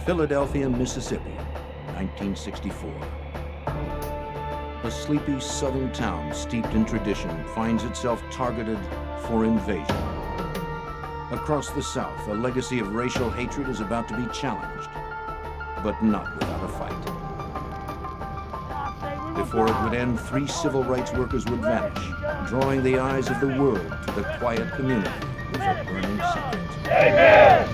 Philadelphia, Mississippi, 1964. A sleepy southern town steeped in tradition finds itself targeted for invasion. Across the South, a legacy of racial hatred is about to be challenged, but not without a fight. Before it would end, 3 civil rights workers would vanish, drawing the eyes of the world to the quiet community with a burning secret. Amen!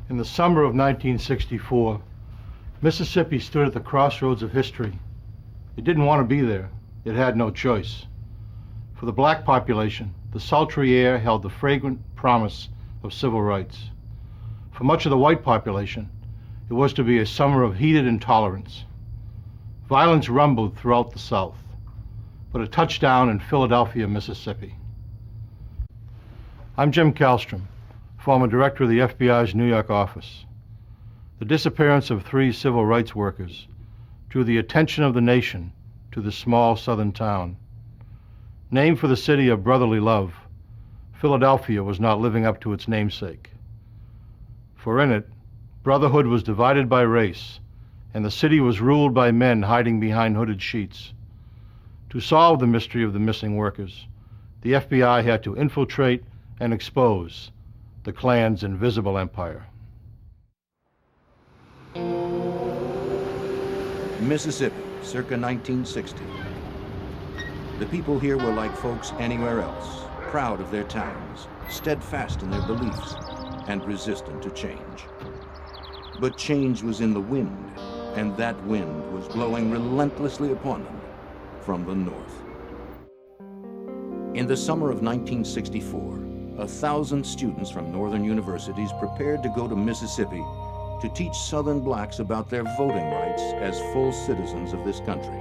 In the summer of 1964, Mississippi stood at the crossroads of history. It didn't want to be there. It had no choice. For the black population, the sultry air held the fragrant promise of civil rights. For much of the white population, it was to be a summer of heated intolerance. Violence rumbled throughout the South, but it touched down in Philadelphia, Mississippi. I'm Jim Kallstrom, former director of the FBI's New York office. The disappearance of 3 civil rights workers drew the attention of the nation to this small southern town. Named for the city of brotherly love, Philadelphia was not living up to its namesake. For in it, brotherhood was divided by race, and the city was ruled by men hiding behind hooded sheets. To solve the mystery of the missing workers, the FBI had to infiltrate and expose the Klan's invisible empire. Mississippi, circa 1960. The people here were like folks anywhere else, proud of their towns, steadfast in their beliefs, and resistant to change. But change was in the wind, and that wind was blowing relentlessly upon them from the north. In the summer of 1964, 1,000 students from northern universities prepared to go to Mississippi to teach Southern blacks about their voting rights as full citizens of this country.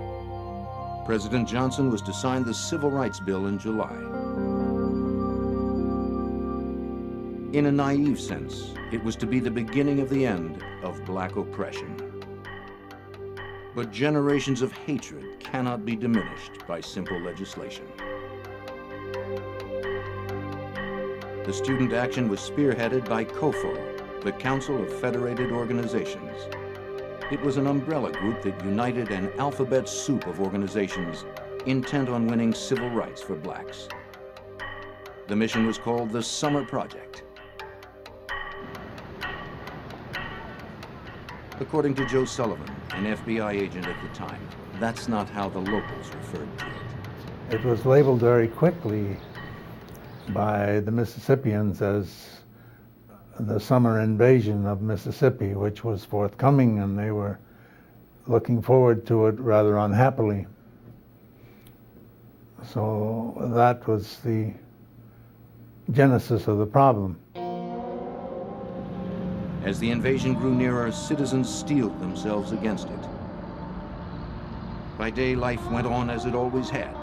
President Johnson was to sign the Civil Rights Bill in July. In a naive sense, it was to be the beginning of the end of black oppression. But generations of hatred cannot be diminished by simple legislation. The student action was spearheaded by COFO, the Council of Federated Organizations. It was an umbrella group that united an alphabet soup of organizations intent on winning civil rights for blacks. The mission was called the Summer Project. According to Joe Sullivan, an FBI agent at the time, that's not how the locals referred to it. It was labeled very quickly by the Mississippians as the summer invasion of Mississippi, which was forthcoming, and they were looking forward to it rather unhappily. So that was the genesis of the problem. As the invasion grew nearer, citizens steeled themselves against it. By day, life went on as it always had,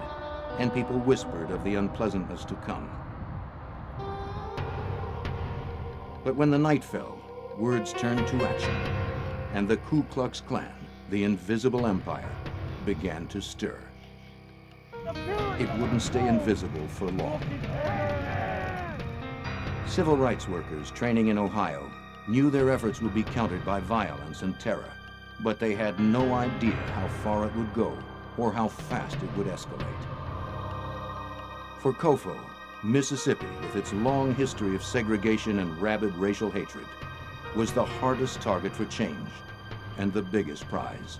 and people whispered of the unpleasantness to come. But when the night fell, words turned to action, and the Ku Klux Klan, the invisible empire, began to stir. It wouldn't stay invisible for long. Civil rights workers training in Ohio knew their efforts would be countered by violence and terror, but they had no idea how far it would go or how fast it would escalate. For COFO, Mississippi, with its long history of segregation and rabid racial hatred, was the hardest target for change and the biggest prize.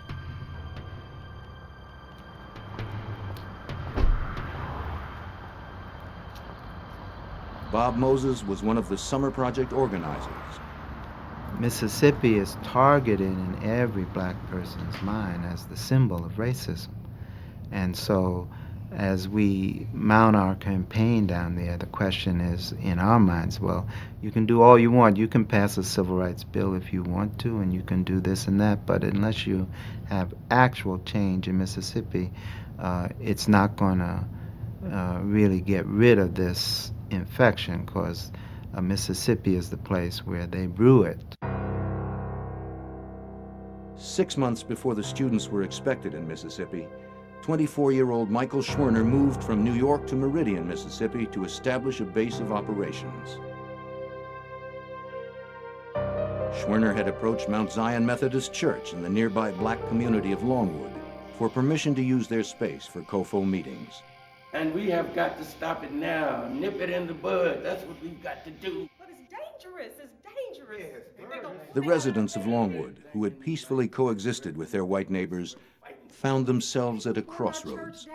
Bob Moses was one of the Summer Project organizers. Mississippi is targeted in every black person's mind as the symbol of racism. And so as we mount our campaign down there, the question is in our minds, well, you can do all you want. You can pass a civil rights bill if you want to, and you can do this and that, but unless you have actual change in Mississippi, it's not going to really get rid of this infection, because Mississippi is the place where they brew it. 6 months before the students were expected in Mississippi, 24-year-old Michael Schwerner moved from New York to Meridian, Mississippi to establish a base of operations. Schwerner had approached Mount Zion Methodist Church in the nearby black community of Longwood for permission to use their space for COFO meetings. And we have got to stop it now, nip it in the bud. That's what we've got to do. But it's dangerous, it's dangerous. The residents of Longwood, who had peacefully coexisted with their white neighbors, found themselves at a crossroads.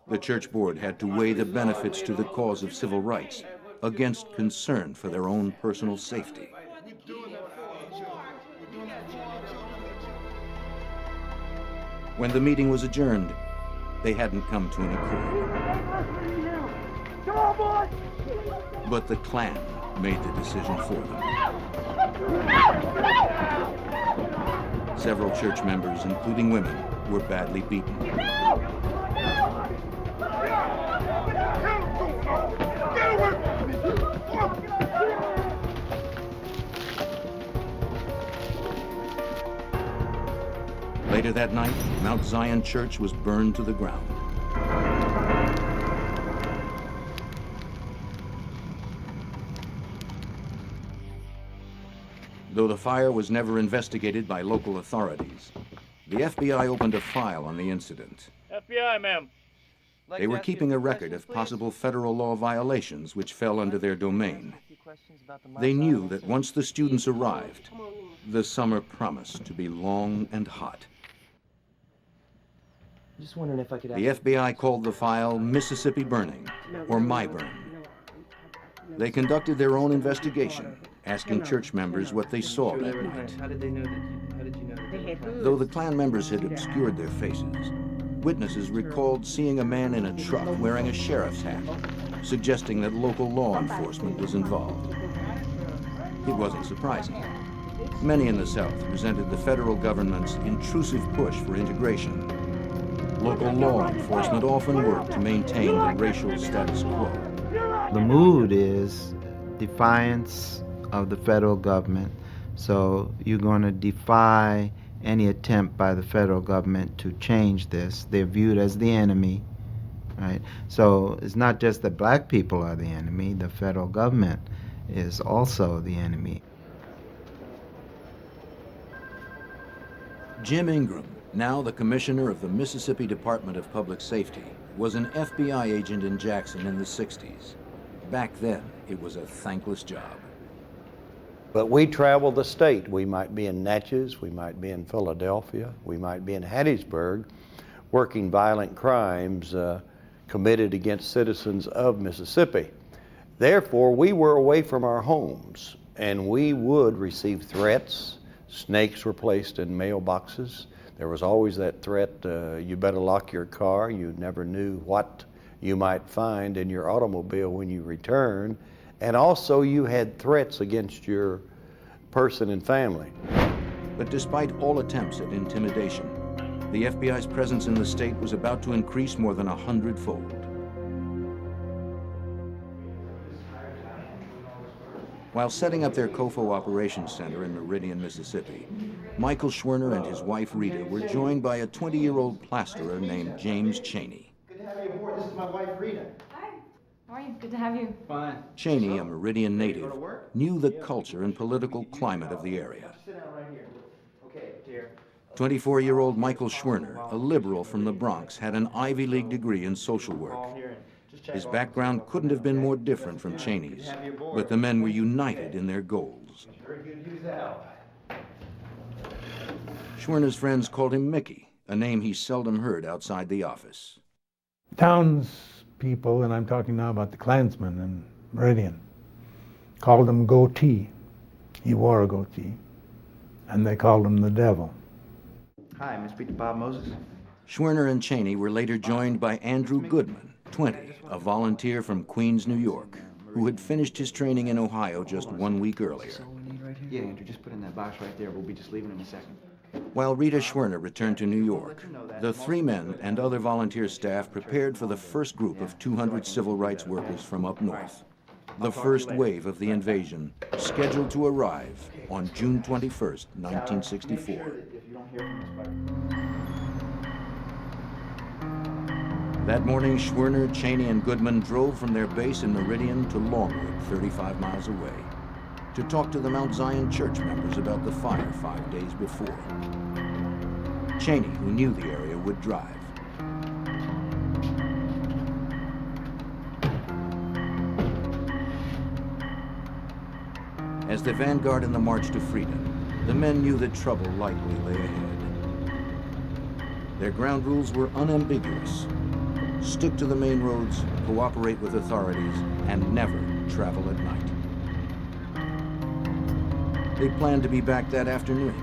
The church board had to weigh the benefits to the cause of civil rights against concern for their own personal safety. When the meeting was adjourned, they hadn't come to an accord. But the Klan made the decision for them. Several church members, including women, were badly beaten. Later that night, Mount Zion Church was burned to the ground. Though the fire was never investigated by local authorities, the FBI opened a file on the incident. FBI, ma'am. They were keeping a record of possible federal law violations which fell under their domain. They knew that once the students arrived, the summer promised to be long and hot. Just wondering if I could ask. The FBI called the file Mississippi Burning, or My Burn. They conducted their own investigation, asking church members what they saw that night. How did they know that? How did you know that? Though the Klan members had obscured their faces, witnesses recalled seeing a man in a truck wearing a sheriff's hat, suggesting that local law enforcement was involved. It wasn't surprising. Many in the South resented the federal government's intrusive push for integration. Local law enforcement often worked to maintain the racial status quo. The mood is defiance of the federal government, so you're going to defy any attempt by the federal government to change this. They're viewed as the enemy, right? So it's not just that black people are the enemy, the federal government is also the enemy. Jim Ingram, now the commissioner of the Mississippi Department of Public Safety, was an FBI agent in Jackson in the 60s. Back then, it was a thankless job. But we travel the state. We might be in Natchez, we might be in Philadelphia, we might be in Hattiesburg, working violent crimes committed against citizens of Mississippi. Therefore, we were away from our homes, and we would receive threats. Snakes were placed in mailboxes. There was always that threat, you better lock your car. You never knew what you might find in your automobile when you return. And also you had threats against your person and family. But despite all attempts at intimidation, the FBI's presence in the state was about to increase more than 100-fold. While setting up their COFO Operations Center in Meridian, Mississippi, Michael Schwerner and his wife Rita were joined by a 20-year-old plasterer named James Cheney. Good to have you aboard. This is my wife, Rita. Hi, how are you? Good to have you. Fine. Cheney, a Meridian native, knew the culture and political climate of the area. Sit down right here. Okay, dear. 24-year-old Michael Schwerner, a liberal from the Bronx, had an Ivy League degree in social work. His background couldn't have been more different from Cheney's, but the men were united in their goals. Very good to use that. Schwerner's friends called him Mickey, a name he seldom heard outside the office. Townspeople, and I'm talking now about the Klansmen in Meridian, called him Goatee. He wore a goatee, and they called him the Devil. Hi, Miss Peter Bob Moses. Schwerner and Cheney were later joined by Andrew Goodman, 20, a volunteer from Queens, New York, who had finished his training in Ohio just 1 week earlier. Yeah, Andrew, just put in that box right there. We'll be just leaving in a second. While Rita Schwerner returned to New York, the 3 men and other volunteer staff prepared for the first group of 200 civil rights workers from up north. The first wave of the invasion, scheduled to arrive on June 21st, 1964. That morning, Schwerner, Cheney, and Goodman drove from their base in Meridian to Longwood, 35 miles away, to talk to the Mount Zion Church members about the fire 5 days before. Cheney, who knew the area, would drive. As the vanguard in the March to Freedom, the men knew that trouble likely lay ahead. Their ground rules were unambiguous. Stick to the main roads, cooperate with authorities, and never travel at night. They planned to be back that afternoon.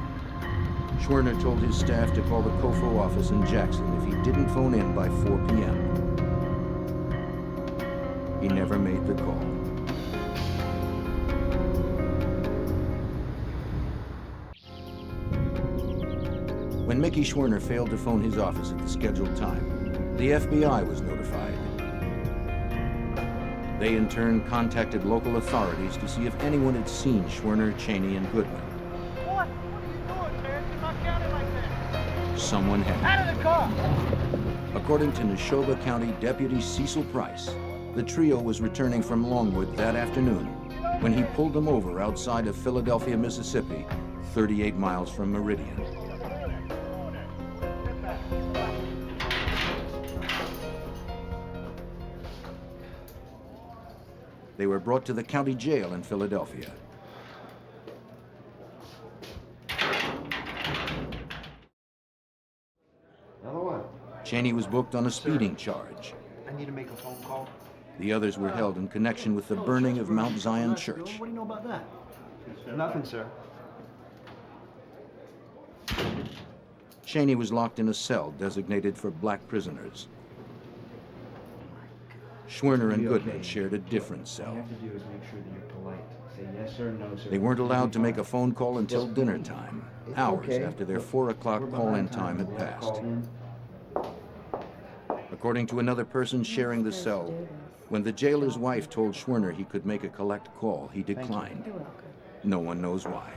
Schwerner told his staff to call the COFO office in Jackson if he didn't phone in by 4 p.m. He never made the call. When Mickey Schwerner failed to phone his office at the scheduled time, the FBI was notified. They in turn contacted local authorities to see if anyone had seen Schwerner, Cheney, and Goodman. What? What are you doing, man? You're not counting like that. Someone had. Out of the car! According to Neshoba County Deputy Cecil Price, the trio was returning from Longwood that afternoon when he pulled them over outside of Philadelphia, Mississippi, 38 miles from Meridian. They were brought to the county jail in Philadelphia. Another one. Cheney was booked on a speeding charge. I need to make a phone call. The others were held in connection with the burning of Mount Zion Church. What do you know about that? Nothing, sir. Cheney was locked in a cell designated for black prisoners. Schwerner and Goodman shared a different All cell. you have to do is make sure that you're polite. Say yes sir, no sir. They weren't allowed to make a phone call until dinner time, hours after their 4 o'clock call-in time had passed. According to another person sharing the cell, when the jailer's wife told Schwerner he could make a collect call, he declined. No one knows why.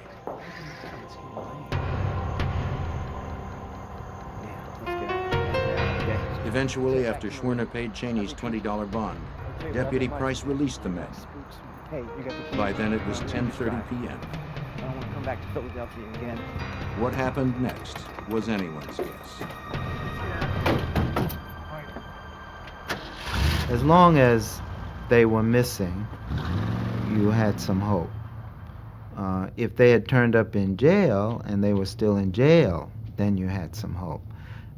Eventually, after Schwerner paid Cheney's $20 bond, Deputy Price released the men. Hey, you got the keys. By then, it was 10:30 p.m. I don't want to come back to Philadelphia again. What happened next was anyone's guess. As long as they were missing, you had some hope. If they had turned up in jail and they were still in jail, then you had some hope.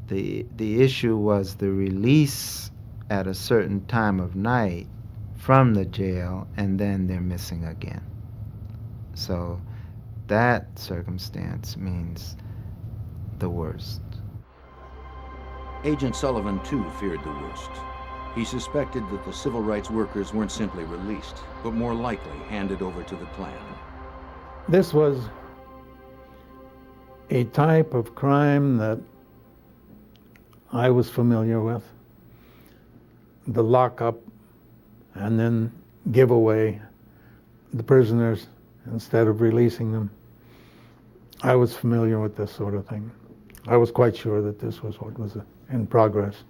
The issue was the release at a certain time of night from the jail, and then they're missing again. So that circumstance means the worst. Agent Sullivan, too, feared the worst. He suspected that the civil rights workers weren't simply released, but more likely handed over to the Klan. This was a type of crime that I was familiar with. The lockup and then give away the prisoners instead of releasing them. I was familiar with this sort of thing. I was quite sure that this was what was in progress.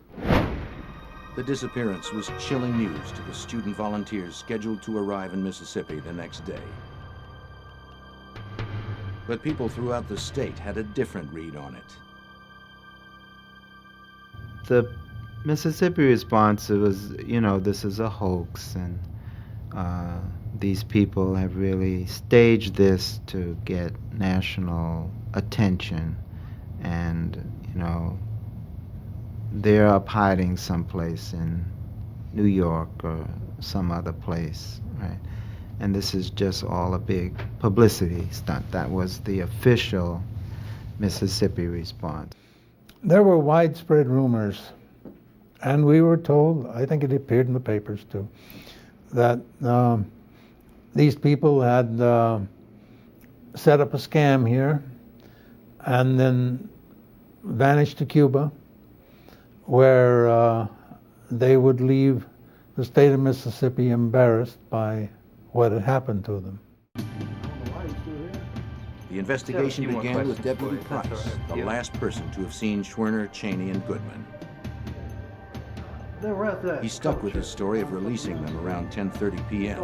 The disappearance was chilling news to the student volunteers scheduled to arrive in Mississippi the next day. But people throughout the state had a different read on it. The Mississippi response, it was, this is a hoax, and these people have really staged this to get national attention, and, they're up hiding someplace in New York or some other place, right? And this is just all a big publicity stunt. That was the official Mississippi response. There were widespread rumors, and we were told, I think it appeared in the papers too, that these people had set up a scam here and then vanished to Cuba, where they would leave the state of Mississippi embarrassed by what had happened to them. The investigation began with Deputy Price, the last person to have seen Schwerner, Cheney, and Goodman. He stuck with his story of releasing them around 10:30 p.m.,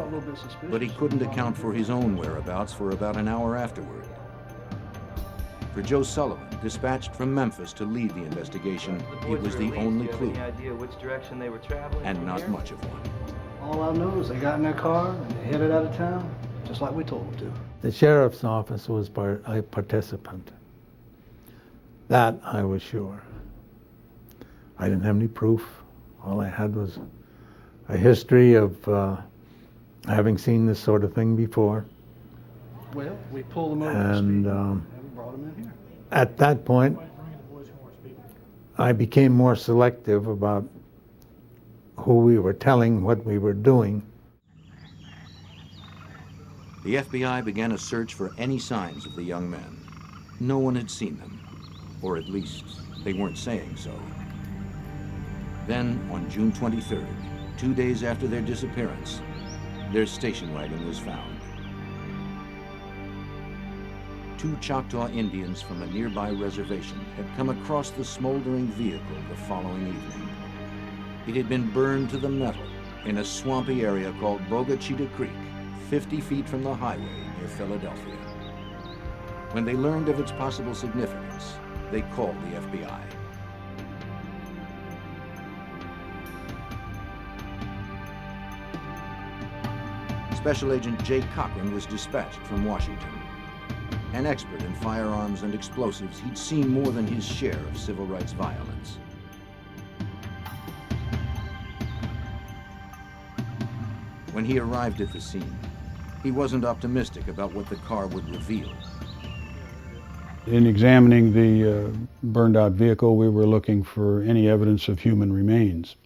but he couldn't account for his own whereabouts for about an hour afterward. For Joe Sullivan, dispatched from Memphis to lead the investigation, it was the only clue, and not much of one. All I know is they got in their car and they headed out of town, just like we told them to. The sheriff's office was a participant. That I was sure. I didn't have any proof. All I had was a history of having seen this sort of thing before. Well, we pulled them over and we brought them in here. At that point, I became more selective about who we were telling, what we were doing. The FBI began a search for any signs of the young men. No one had seen them, or at least they weren't saying so. Then, on June 23rd, 2 days after their disappearance, their station wagon was found. 2 Choctaw Indians from a nearby reservation had come across the smoldering vehicle the following evening. It had been burned to the metal in a swampy area called Bogachita Creek, 50 feet from the highway near Philadelphia. When they learned of its possible significance, they called the FBI. Special Agent Jay Cochran was dispatched from Washington. An expert in firearms and explosives, he'd seen more than his share of civil rights violence. When he arrived at the scene, he wasn't optimistic about what the car would reveal. In examining the burned out vehicle, we were looking for any evidence of human remains.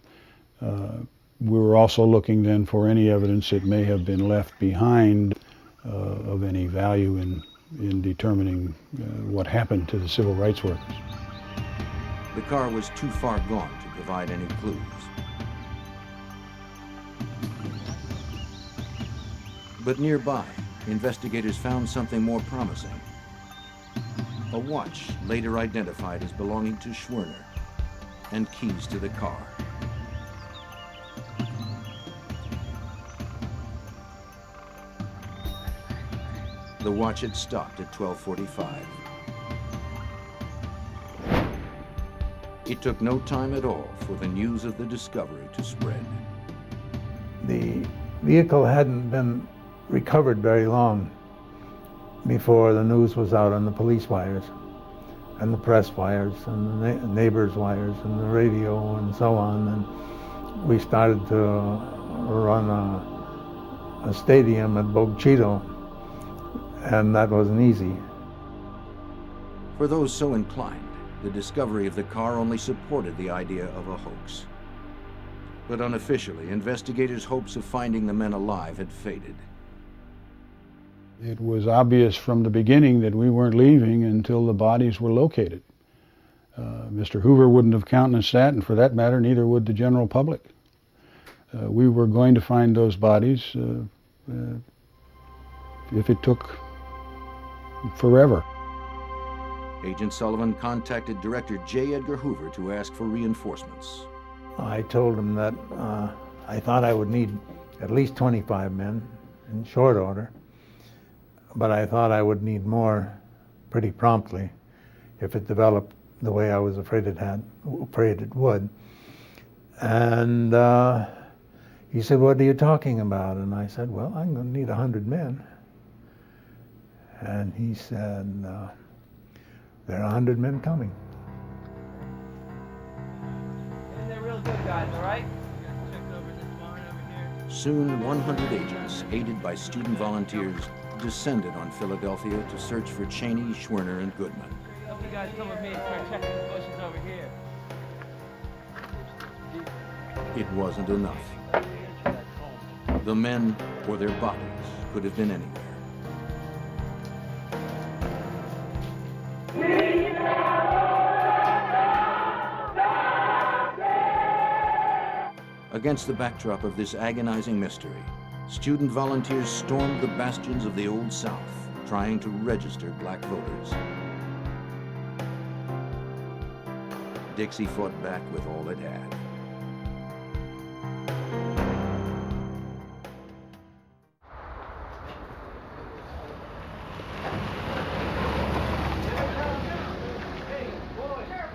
We were also looking then for any evidence that may have been left behind of any value in determining what happened to the civil rights workers. The car was too far gone to provide any clues. But nearby, investigators found something more promising. A watch later identified as belonging to Schwerner, and keys to the car. The watch had stopped at 12:45. It took no time at all for the news of the discovery to spread. The vehicle hadn't been recovered very long before the news was out on the police wires and the press wires and the neighbors' wires and the radio and so on. And we started to run a stadium at Bogachita, and that wasn't easy. For those so inclined, the discovery of the car only supported the idea of a hoax. But unofficially, investigators' hopes of finding the men alive had faded. It was obvious from the beginning that we weren't leaving until the bodies were located. Mr. Hoover wouldn't have countenanced that, and for that matter, neither would the general public. We were going to find those bodies if it took forever. Agent Sullivan contacted Director J. Edgar Hoover to ask for reinforcements. I told him that I thought I would need at least 25 men in short order, but I thought I would need more pretty promptly if it developed the way I was afraid it would. And he said, "What are you talking about?" And I said, "Well, I'm going to need 100 men." And he said, "There are 100 men coming." And they're real good guys, all right? Soon, 100 agents, aided by student volunteers, descended on Philadelphia to search for Cheney, Schwerner, and Goodman. You guys come with me and start checking the bushes over here. It wasn't enough. The men or their bodies could have been anywhere. Against the backdrop of this agonizing mystery, student volunteers stormed the bastions of the Old South, trying to register black voters. Dixie fought back with all it had.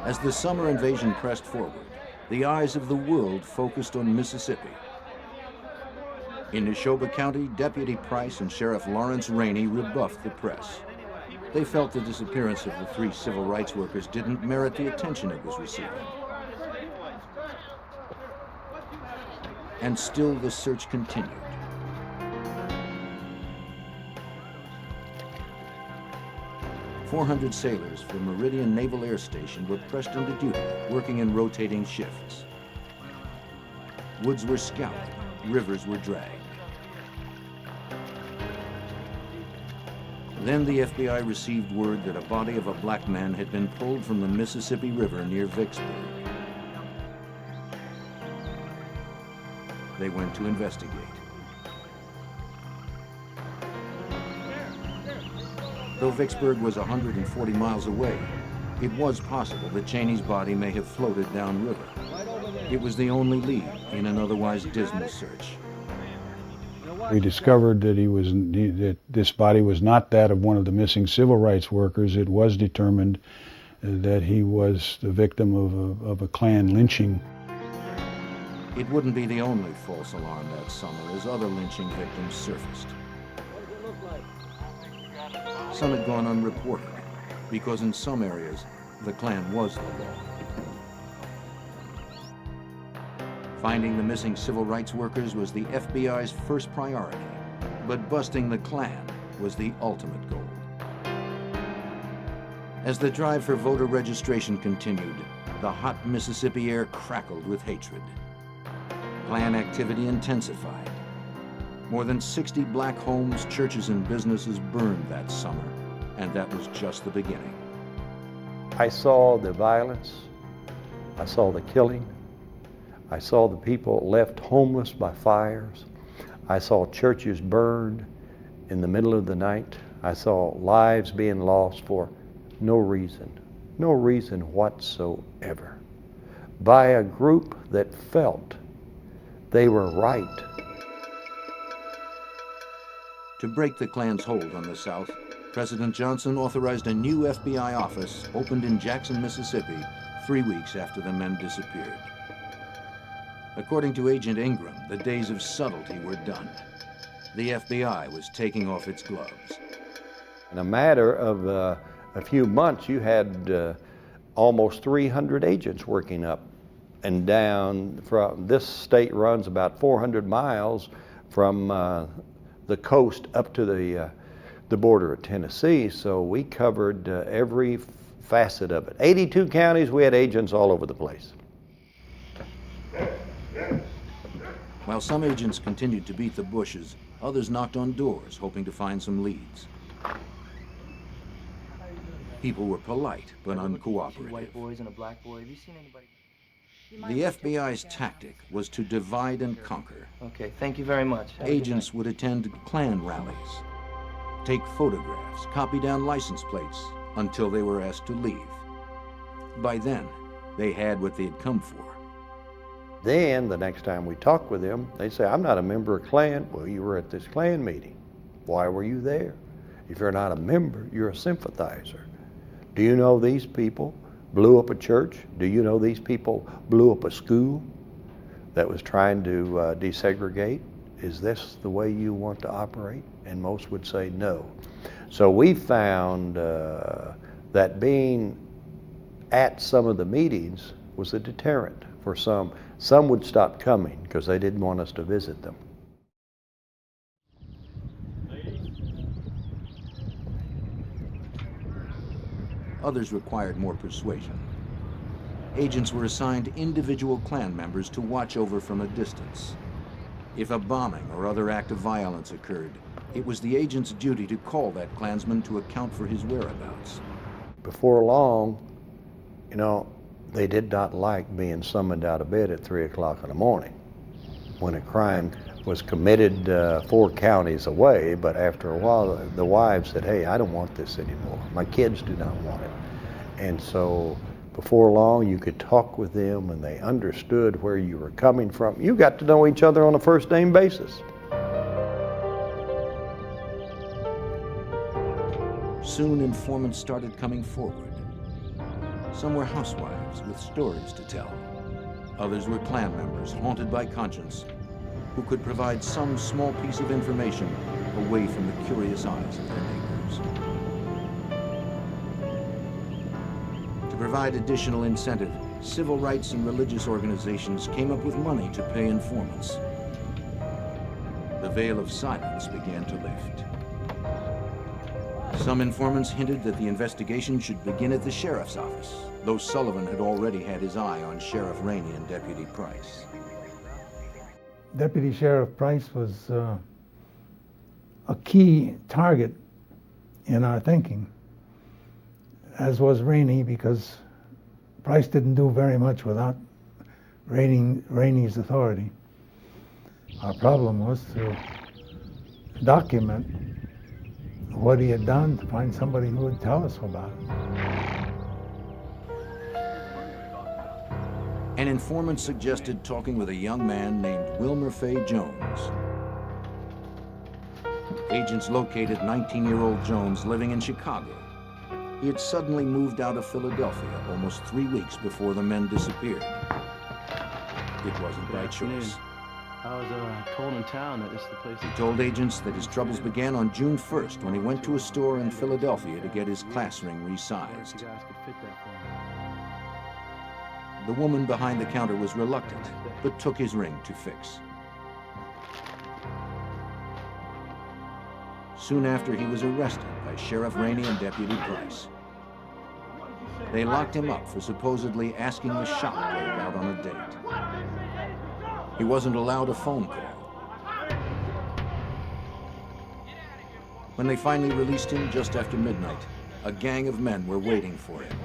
As the summer invasion pressed forward, the eyes of the world focused on Mississippi. In Neshoba County, Deputy Price and Sheriff Lawrence Rainey rebuffed the press. They felt the disappearance of the 3 civil rights workers didn't merit the attention it was receiving. And still the search continued. "400 sailors from Meridian Naval Air Station were pressed into duty, working in rotating shifts. Woods were scoured, rivers were dragged. Then the FBI received word that a body of a black man had been pulled from the Mississippi River near Vicksburg. They went to investigate. Though Vicksburg was 140 miles away, it was possible that Cheney's body may have floated downriver. It was the only lead in an otherwise dismal search. We discovered that that this body was not that of one of the missing civil rights workers. It was determined that he was the victim of a Klan lynching. It wouldn't be the only false alarm that summer as other lynching victims surfaced. Some had gone unreported, because in some areas, the Klan was the law. Finding the missing civil rights workers was the FBI's first priority, but busting the Klan was the ultimate goal. As the drive for voter registration continued, the hot Mississippi air crackled with hatred. Klan activity intensified. More than 60 black homes, churches, and businesses burned that summer, and that was just the beginning. I saw the violence. I saw the killing. I saw the people left homeless by fires. I saw churches burned in the middle of the night. I saw lives being lost for no reason whatsoever, by a group that felt they were right. To break the Klan's hold on the South, President Johnson authorized a new FBI office opened in Jackson, Mississippi, 3 weeks after the men disappeared. According to Agent Ingram, the days of subtlety were done. The FBI was taking off its gloves. In a matter of a few months, you had almost 300 agents working up and down. From this state runs about 400 miles from the coast up to the border of Tennessee, so we covered every facet of it. 82 counties, we had agents all over the place. While some agents continued to beat the bushes, others knocked on doors, hoping to find some leads. People were polite, but uncooperative. White boys and a black boy. Have you seen anybody? The FBI's tactic was to divide and conquer. Okay, thank you very much. Agents would attend Klan rallies, take photographs, copy down license plates, until they were asked to leave. By then, they had what they had come for. Then, the next time we talked with them, they'd say, "I'm not a member of Klan." "Well, you were at this Klan meeting. Why were you there? If you're not a member, you're a sympathizer. Do you know these people blew up a church? Do you know these people blew up a school that was trying to desegregate? Is this the way you want to operate?" And most would say no. So we found that being at some of the meetings was a deterrent for some. Some would stop coming because they didn't want us to visit them. Others required more persuasion. Agents were assigned individual Klan members to watch over from a distance. If a bombing or other act of violence occurred, it was the agent's duty to call that Klansman to account for his whereabouts. Before long, you know, they did not like being summoned out of bed at 3 o'clock in the morning when a crime was committed 4 counties away, but after a while the wives said, hey, I don't want this anymore. My kids do not want it. And so before long you could talk with them and they understood where you were coming from. You got to know each other on a first name basis. Soon informants started coming forward. Some were housewives with stories to tell. Others were Klan members haunted by conscience who could provide some small piece of information away from the curious eyes of their neighbors. To provide additional incentive, civil rights and religious organizations came up with money to pay informants. The veil of silence began to lift. Some informants hinted that the investigation should begin at the sheriff's office, though Sullivan had already had his eye on Sheriff Rainey and Deputy Price. Deputy Sheriff Price was a key target in our thinking, as was Rainey, because Price didn't do very much without Rainey's authority. Our problem was to document what he had done, to find somebody who would tell us about it. An informant suggested talking with a young man named Wilmer Fay Jones. Agents located 19-year-old Jones living in Chicago. He had suddenly moved out of Philadelphia almost 3 weeks before the men disappeared. It wasn't by choice. I was told in town that this is the place. He told agents that his troubles began on June 1st when he went to a store in Philadelphia to get his class ring resized. The woman behind the counter was reluctant, but took his ring to fix. Soon after, he was arrested by Sheriff Rainey and Deputy Price. They locked him up for supposedly asking the shop clerk out on a date. He wasn't allowed a phone call. When they finally released him just after midnight, a gang of men were waiting for him.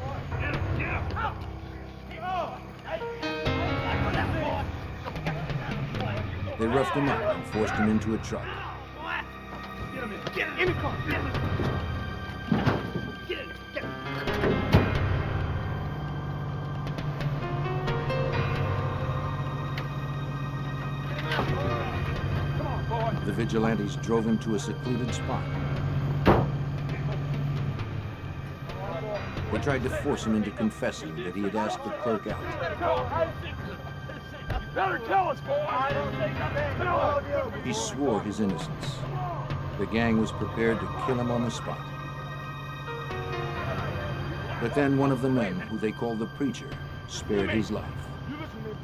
They roughed him up and forced him into a truck. Get in the car! Get in! The vigilantes drove him to a secluded spot. They tried to force him into confessing that he had asked the clerk out. Better tell us, boy! He swore his innocence. The gang was prepared to kill him on the spot. But then one of the men, who they called the preacher, spared his life.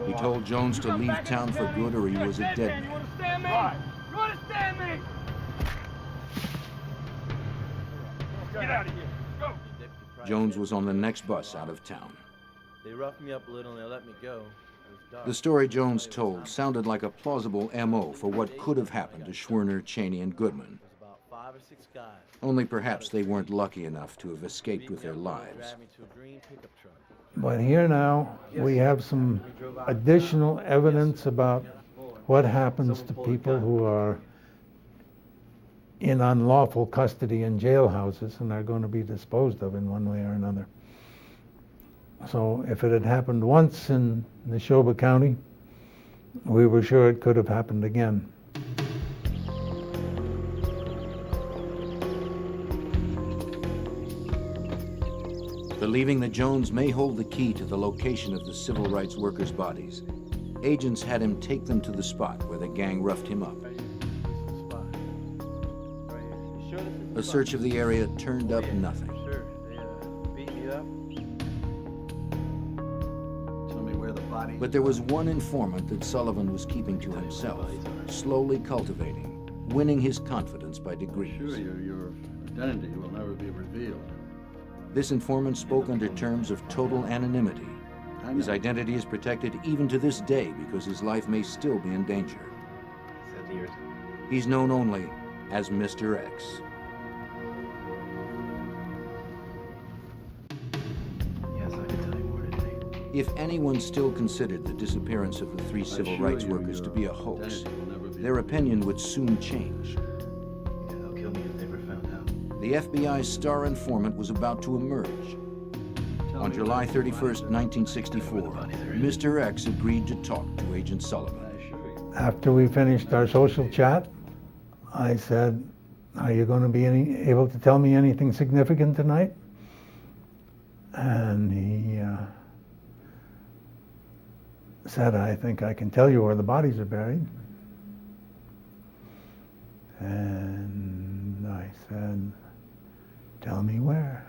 He told Jones to leave town for good or he was a dead man. You understand me? Get out of here. Go. Jones was on the next bus out of town. They roughed me up a little and they let me go. The story Jones told sounded like a plausible M.O. for what could have happened to Schwerner, Cheney, and Goodman. Only perhaps they weren't lucky enough to have escaped with their lives. But here now, we have some additional evidence about what happens to people who are in unlawful custody in jailhouses and are going to be disposed of in one way or another. So if it had happened once in Neshoba County, we were sure it could have happened again. Believing that Jones may hold the key to the location of the civil rights workers' bodies, agents had him take them to the spot where the gang roughed him up. A search of the area turned up nothing. But there was one informant that Sullivan was keeping to himself, slowly cultivating, winning his confidence by degrees. Sure, your identity will never be revealed. This informant spoke under terms of total anonymity. His identity is protected even to this day because his life may still be in danger. He's known only as Mr. X. Yes, I can tell you more today. If anyone still considered the disappearance of the three civil rights workers to be a hoax, their opinion would soon change. Yeah, they'll kill me if they were found out. The FBI's star informant was about to emerge. On July 31st, 1964, Mr. X agreed to talk to Agent Sullivan. After we finished our social chat, I said, "Are you going to be able to tell me anything significant tonight?" And he said, "I think I can tell you where the bodies are buried." And I said, "Tell me where."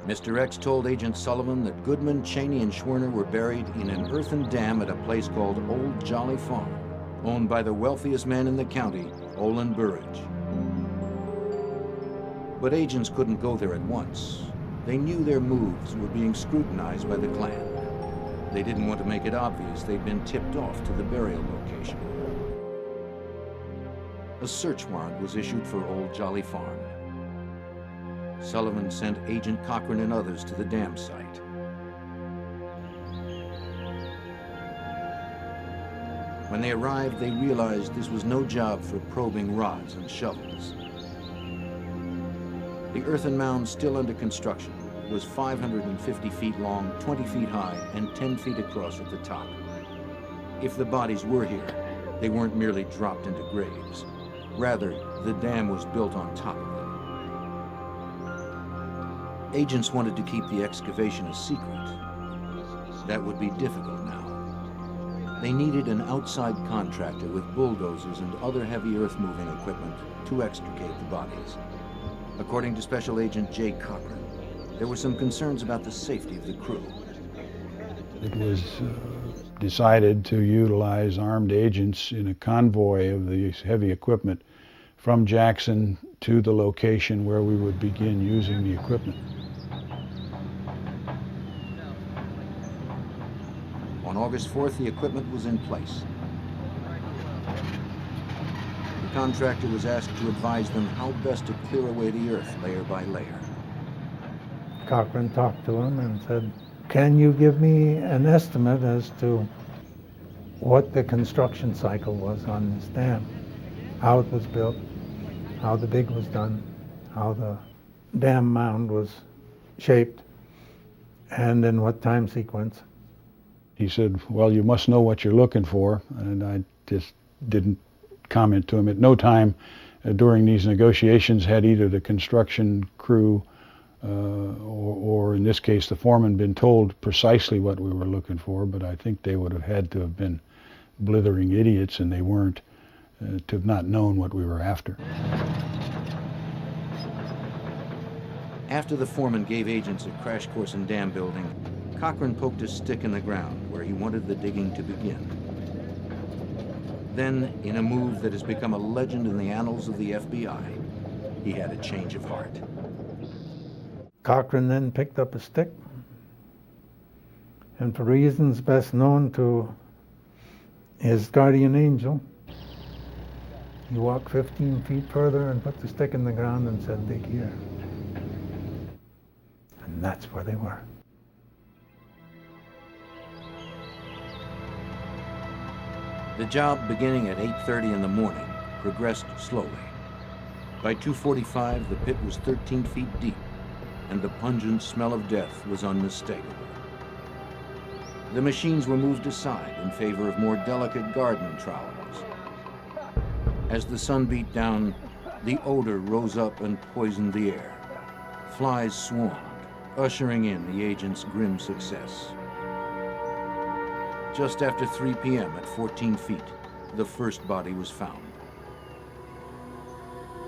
Mr. X told Agent Sullivan that Goodman, Cheney, and Schwerner were buried in an earthen dam at a place called Old Jolly Farm, owned by the wealthiest man in the county, Olin Burridge. But agents couldn't go there at once. They knew their moves were being scrutinized by the Klan. They didn't want to make it obvious they'd been tipped off to the burial location. A search warrant was issued for Old Jolly Farm. Sullivan sent Agent Cochran and others to the dam site. When they arrived, they realized this was no job for probing rods and shovels. The earthen mound still under construction was 550 feet long, 20 feet high, and 10 feet across at the top. If the bodies were here, they weren't merely dropped into graves. Rather, the dam was built on top of them. Agents wanted to keep the excavation a secret. That would be difficult now. They needed an outside contractor with bulldozers and other heavy earth-moving equipment to extricate the bodies. According to Special Agent J. Cochran, there were some concerns about the safety of the crew. It was decided to utilize armed agents in a convoy of these heavy equipment from Jackson to the location where we would begin using the equipment. On August 4th, the equipment was in place. The contractor was asked to advise them how best to clear away the earth layer by layer. Cochran talked to him and said, "Can you give me an estimate as to what the construction cycle was on this dam? How it was built, how the dig was done, how the dam mound was shaped, and in what time sequence?" He said, "Well, you must know what you're looking for," and I just didn't comment to him. At no time during these negotiations had either the construction crew or in this case the foreman been told precisely what we were looking for, but I think they would have had to have been blithering idiots, and they weren't, to have not known what we were after. After the foreman gave agents a crash course in dam building, Cochran poked a stick in the ground where he wanted the digging to begin. Then, in a move that has become a legend in the annals of the FBI, he had a change of heart. Cochran then picked up a stick, and for reasons best known to his guardian angel, he walked 15 feet further and put the stick in the ground and said, "Dig here." And that's where they were. The job, beginning at 8:30 in the morning, progressed slowly. By 2:45, the pit was 13 feet deep, and the pungent smell of death was unmistakable. The machines were moved aside in favor of more delicate garden trowels. As the sun beat down, the odor rose up and poisoned the air. Flies swarmed, ushering in the agent's grim success. Just after 3 p.m. at 14 feet, the first body was found.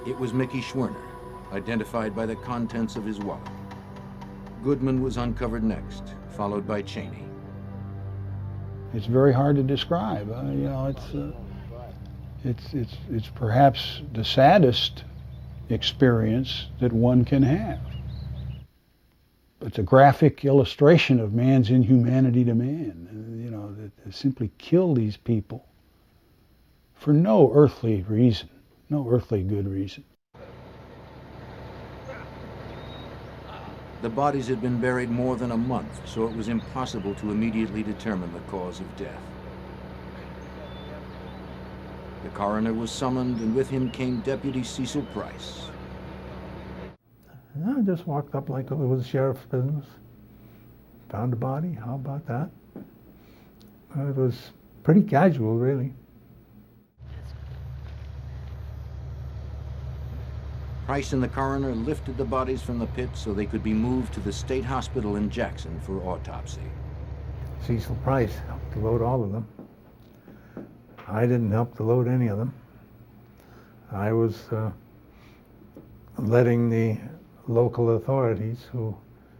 It was Mickey Schwerner, identified by the contents of his wallet. Goodman was uncovered next, followed by Cheney. It's very hard to describe. You know, it's perhaps the saddest experience that one can have. It's a graphic illustration of man's inhumanity to man. You know, that simply kill these people for no earthly reason, no earthly good reason. The bodies had been buried more than a month, so it was impossible to immediately determine the cause of death. The coroner was summoned, and with him came Deputy Cecil Price. I just walked up like it was the sheriff's business. Found a body, how about that? It was pretty casual, really. Price and the coroner lifted the bodies from the pit so they could be moved to the state hospital in Jackson for autopsy. Cecil Price helped to load all of them. I didn't help to load any of them. I was letting the local authorities who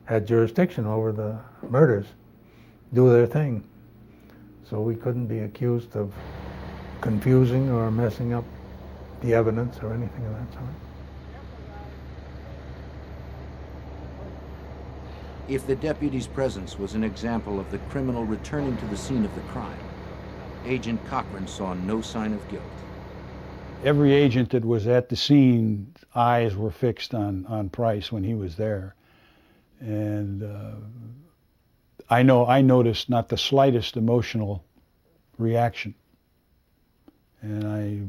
had jurisdiction over the murders do their thing. So we couldn't be accused of confusing or messing up the evidence or anything of that sort. If the deputy's presence was an example of the criminal returning to the scene of the crime, Agent Cochran saw no sign of guilt. Every agent that was at the scene, eyes were fixed on Price when he was there. And I noticed not the slightest emotional reaction. And I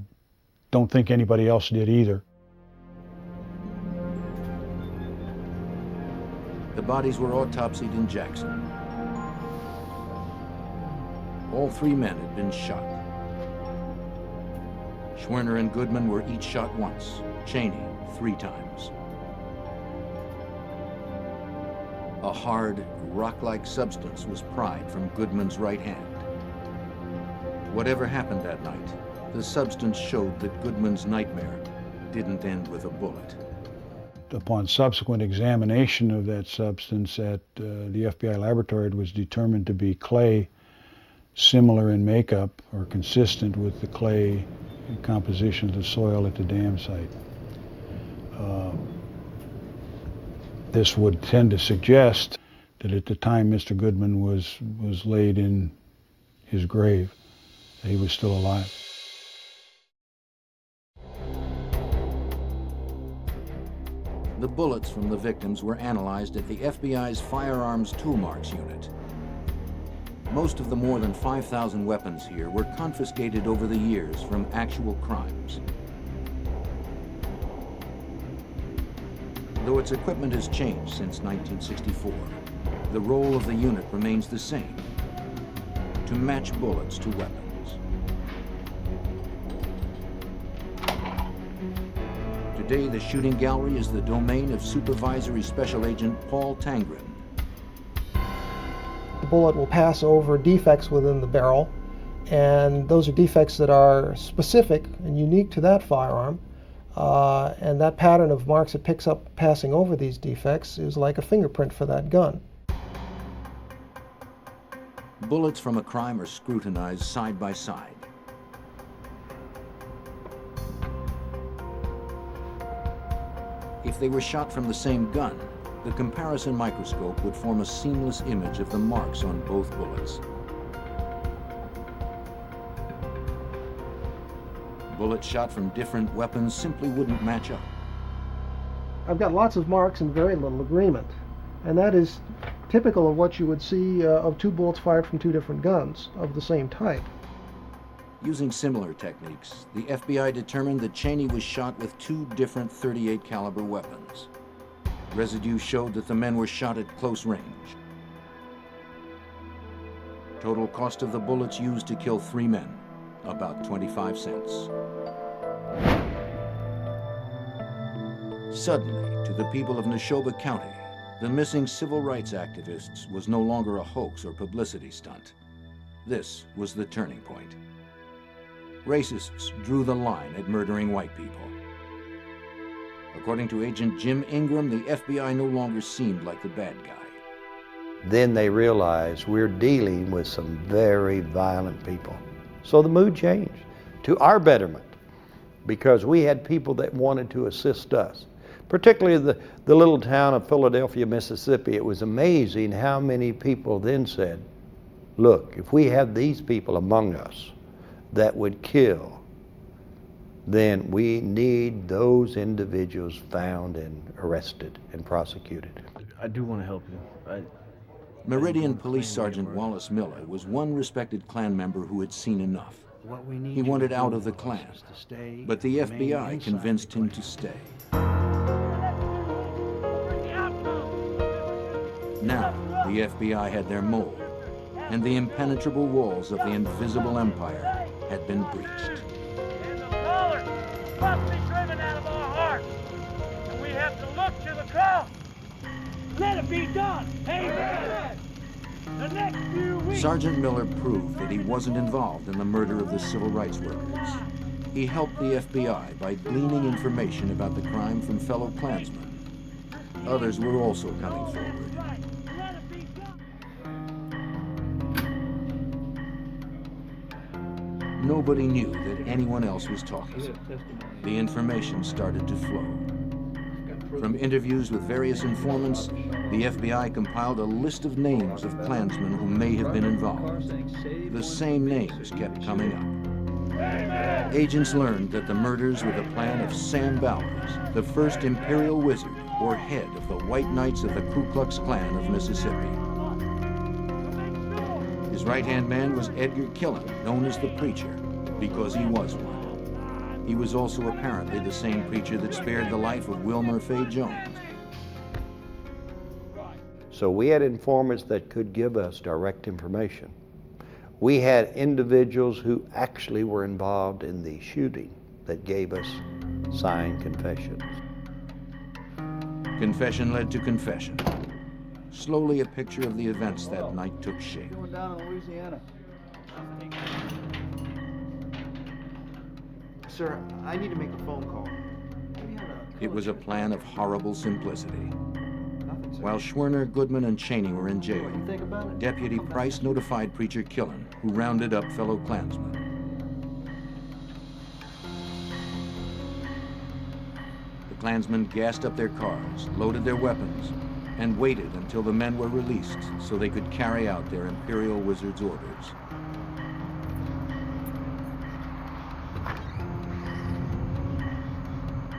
don't think anybody else did either. The bodies were autopsied in Jackson. All three men had been shot. Schwerner and Goodman were each shot once, Cheney 3 times. A hard, rock-like substance was pried from Goodman's right hand. Whatever happened that night, the substance showed that Goodman's nightmare didn't end with a bullet. Upon subsequent examination of that substance at the FBI laboratory, it was determined to be clay similar in makeup or consistent with the clay composition of the soil at the dam site. This would tend to suggest that at the time Mr. Goodman was laid in his grave, he was still alive. The bullets from the victims were analyzed at the FBI's Firearms Toolmarks unit. Most of the more than 5,000 weapons here were confiscated over the years from actual crimes. Though its equipment has changed since 1964, the role of the unit remains the same: to match bullets to weapons. Today, the shooting gallery is the domain of Supervisory Special Agent Paul Tangren. The bullet will pass over defects within the barrel, and those are defects that are specific and unique to that firearm. And that pattern of marks it picks up passing over these defects is like a fingerprint for that gun. Bullets from a crime are scrutinized side by side. If they were shot from the same gun, the comparison microscope would form a seamless image of the marks on both bullets. Bullets shot from different weapons simply wouldn't match up. I've got lots of marks and very little agreement, and that is typical of what you would see of 2 bullets fired from 2 different guns of the same type. Using similar techniques, the FBI determined that Cheney was shot with 2 different .38 caliber weapons. Residue showed that the men were shot at close range. Total cost of the bullets used to kill 3 men, about 25 cents. Suddenly, to the people of Neshoba County, the missing civil rights activists was no longer a hoax or publicity stunt. This was the turning point. Racists drew the line at murdering white people. According to Agent Jim Ingram, the FBI no longer seemed like the bad guy. Then they realized we're dealing with some very violent people. So the mood changed to our betterment. because we had people that wanted to assist us. Particularly the little town of Philadelphia, Mississippi. It was amazing how many people then said, look, if we have these people among us that would kill, then we need those individuals found and arrested and prosecuted. I do want to help you. Meridian Police Sergeant Wallace Miller was one respected Klan member who had seen enough. He wanted out of the Klan, but the FBI convinced him to stay. Now, the FBI had their mold, and the impenetrable walls of the invisible empire had been breached. And the color must be driven out of our hearts. And we have to look to the cross. Let it be done. Amen. The next few weeks. Sergeant Miller proved that he wasn't involved in the murder of the civil rights workers. He helped the FBI by gleaning information about the crime from fellow Klansmen. Others were also coming forward. Nobody knew that anyone else was talking. The information started to flow. From interviews with various informants, the FBI compiled a list of names of Klansmen who may have been involved. The same names kept coming up. Agents learned that the murders were the plan of Sam Bowers, the first Imperial Wizard, or head of the White Knights of the Ku Klux Klan of Mississippi. His right-hand man was Edgar Killen, known as the Preacher, because he was one. He was also apparently the same preacher that spared the life of Wilmer Fay Jones. So we had informants that could give us direct information. We had individuals who actually were involved in the shooting that gave us signed confessions. Confession led to confession. Slowly, a picture of the events that night took shape. Going down in Louisiana. Sir, I need to make a phone call. It was a plan of horrible simplicity. While Schwerner, Goodman, and Cheney were in jail, Deputy Price notified Preacher Killen, who rounded up fellow Klansmen. The Klansmen gassed up their cars, loaded their weapons, and waited until the men were released so they could carry out their Imperial Wizard's orders.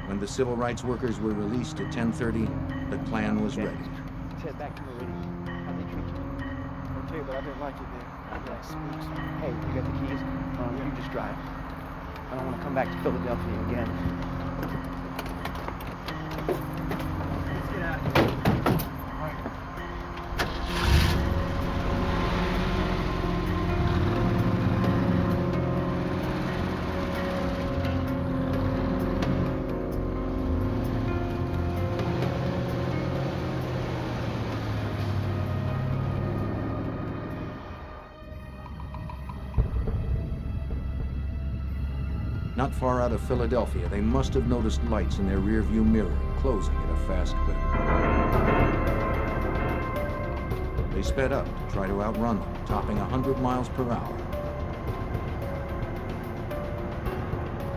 When the civil rights workers were released at 10:30, the Klan was ready. Let's head back to Meridian. How'd they treat you? Okay, but I didn't like it there. Yeah, spooks. Hey, you got the keys? You just drive. I don't want to come back to Philadelphia again. Let's get out of here. Not far out of Philadelphia, they must have noticed lights in their rearview mirror, closing at a fast clip. They sped up to try to outrun them, topping 100 miles per hour.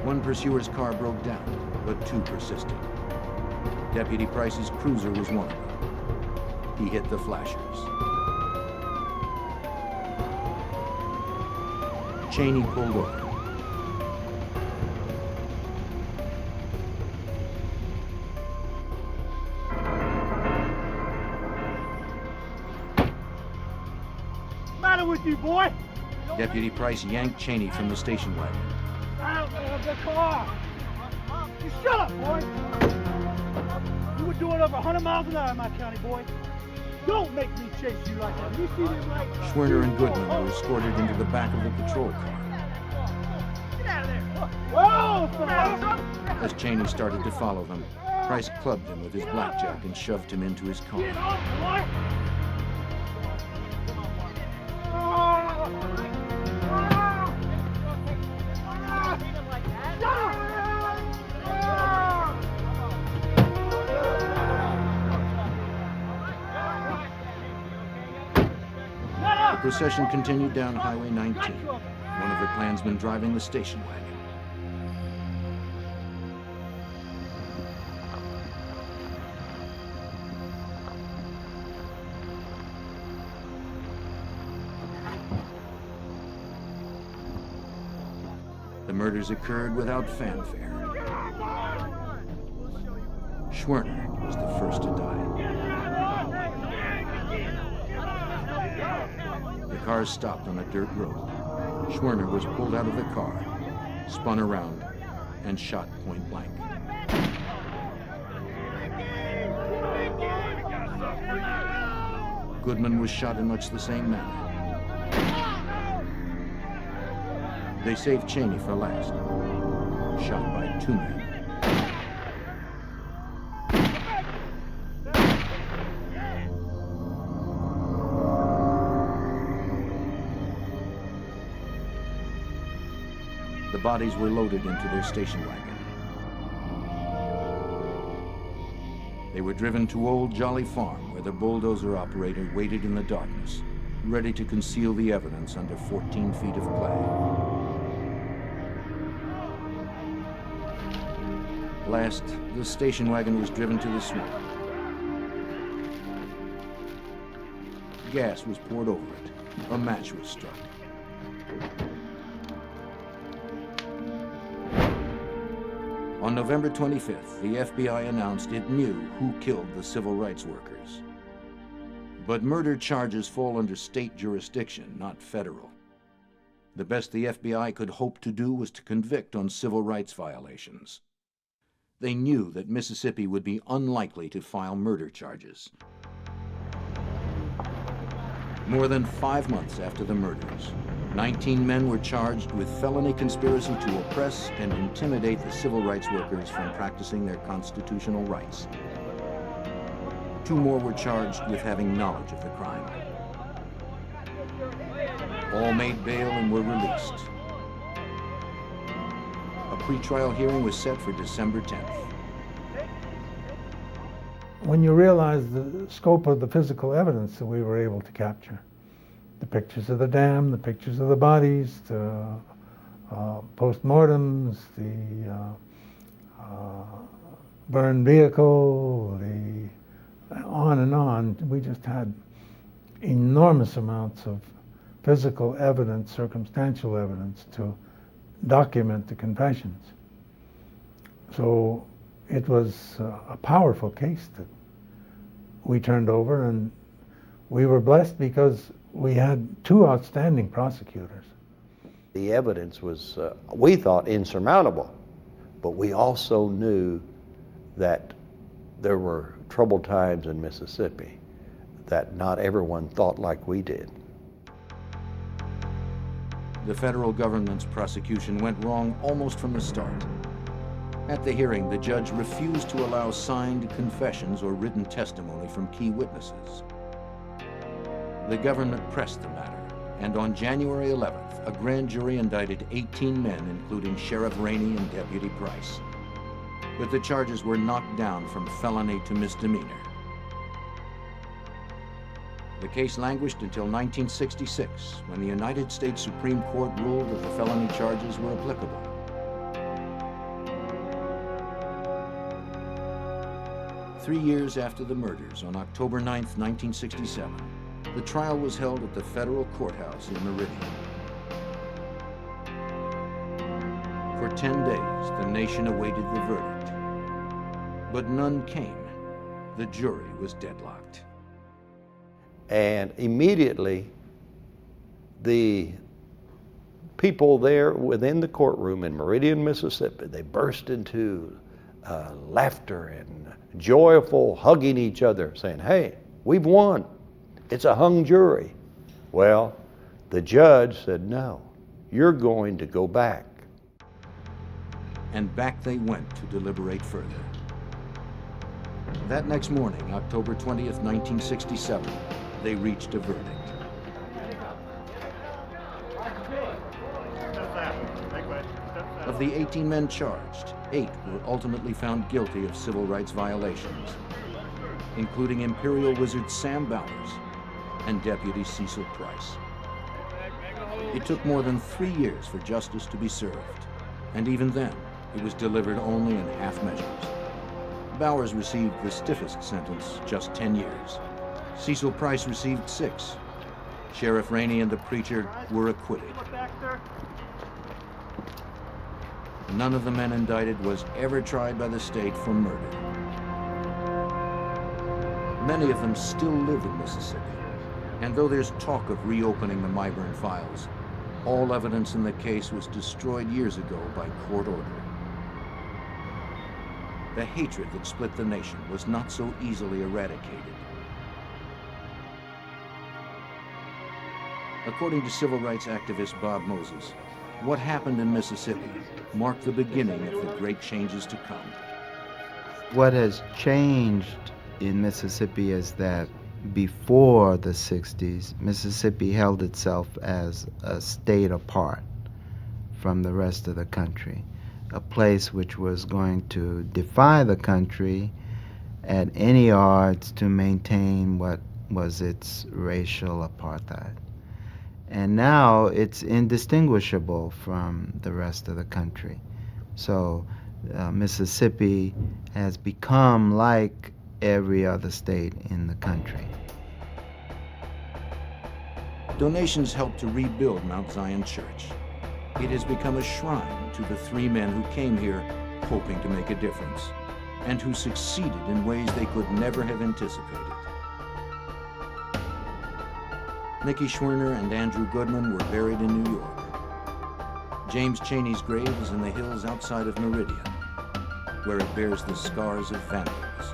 One pursuer's car broke down, but two persisted. Deputy Price's cruiser was one of them. He hit the flashers. Cheney pulled over. With you, boy. Deputy Price yanked Cheney from the station wagon. Out of the car. You shut up, boy. You were doing over 100 miles an hour in my county, boy. Don't make me chase you like that. You see this right? Schwerner and Goodman were escorted into the back of the patrol car. Get out of there. Whoa! As Cheney started to follow them, Price clubbed him with his blackjack and shoved him into his car. Get off, boy. The procession continued down Highway 19, one of the Klansmen driving the station wagon. The murders occurred without fanfare. Schwerner was the first to die. The cars stopped on a dirt road. Schwerner was pulled out of the car, spun around, and shot point blank. Goodman was shot in much the same manner. They saved Cheney for last, shot by 2 men. The bodies were loaded into their station wagon. They were driven to Old Jolly Farm, where the bulldozer operator waited in the darkness, ready to conceal the evidence under 14 feet of clay. Last, the station wagon was driven to the swamp. Gas was poured over it. A match was struck. On November 25th, the FBI announced it knew who killed the civil rights workers. But murder charges fall under state jurisdiction, not federal. The best the FBI could hope to do was to convict on civil rights violations. They knew that Mississippi would be unlikely to file murder charges. More than 5 months after the murders, 19 men were charged with felony conspiracy to oppress and intimidate the civil rights workers from practicing their constitutional rights. 2 more were charged with having knowledge of the crime. All made bail and were released. A pretrial hearing was set for December 10th. When you realize the scope of the physical evidence that we were able to capture, the pictures of the dam, the pictures of the bodies, the postmortems, the burned vehicle, on and on, we just had enormous amounts of physical evidence, circumstantial evidence to document the confessions. So it was a powerful case that we turned over, and we were blessed because we had 2 outstanding prosecutors. The evidence was, we thought, insurmountable, but we also knew that there were troubled times in Mississippi, that not everyone thought like we did. The federal government's prosecution went wrong almost from the start. At the hearing, the judge refused to allow signed confessions or written testimony from key witnesses. The government pressed the matter, and on January 11th, a grand jury indicted 18 men, including Sheriff Rainey and Deputy Price. But the charges were knocked down from felony to misdemeanor. The case languished until 1966, when the United States Supreme Court ruled that the felony charges were applicable. Three years after the murders, on October 9th, 1967, the trial was held at the federal courthouse in Meridian. For 10 days, the nation awaited the verdict. But none came. The jury was deadlocked. And immediately, the people there within the courtroom in Meridian, Mississippi, they burst into laughter and joyful hugging each other, saying, "Hey, we've won. It's a hung jury." Well, the judge said, "No, you're going to go back." And back they went to deliberate further. That next morning, October 20th, 1967, they reached a verdict. Of the 18 men charged, 8 were ultimately found guilty of civil rights violations, including Imperial Wizard Sam Bowers and Deputy Cecil Price. It took more than 3 years for justice to be served, and even then, it was delivered only in half measures. Bowers received the stiffest sentence, just 10 years. Cecil Price received 6. Sheriff Rainey and the preacher were acquitted. none of the men indicted was ever tried by the state for murder. Many of them still live in Mississippi, and though there's talk of reopening the Myburn files, all evidence in the case was destroyed years ago by court order. The hatred that split the nation was not so easily eradicated. According to civil rights activist Bob Moses, what happened in Mississippi marked the beginning of the great changes to come. What has changed in Mississippi is that before the 60s, Mississippi held itself as a state apart from the rest of the country, a place which was going to defy the country at any odds to maintain what was its racial apartheid. And now it's indistinguishable from the rest of the country. So Mississippi has become like every other state in the country. Donations helped to rebuild Mount Zion Church. It has become a shrine to the three men who came here hoping to make a difference, and who succeeded in ways they could never have anticipated. Nicky Schwerner and Andrew Goodman were buried in New York. James Cheney's grave is in the hills outside of Meridian, where it bears the scars of vandals.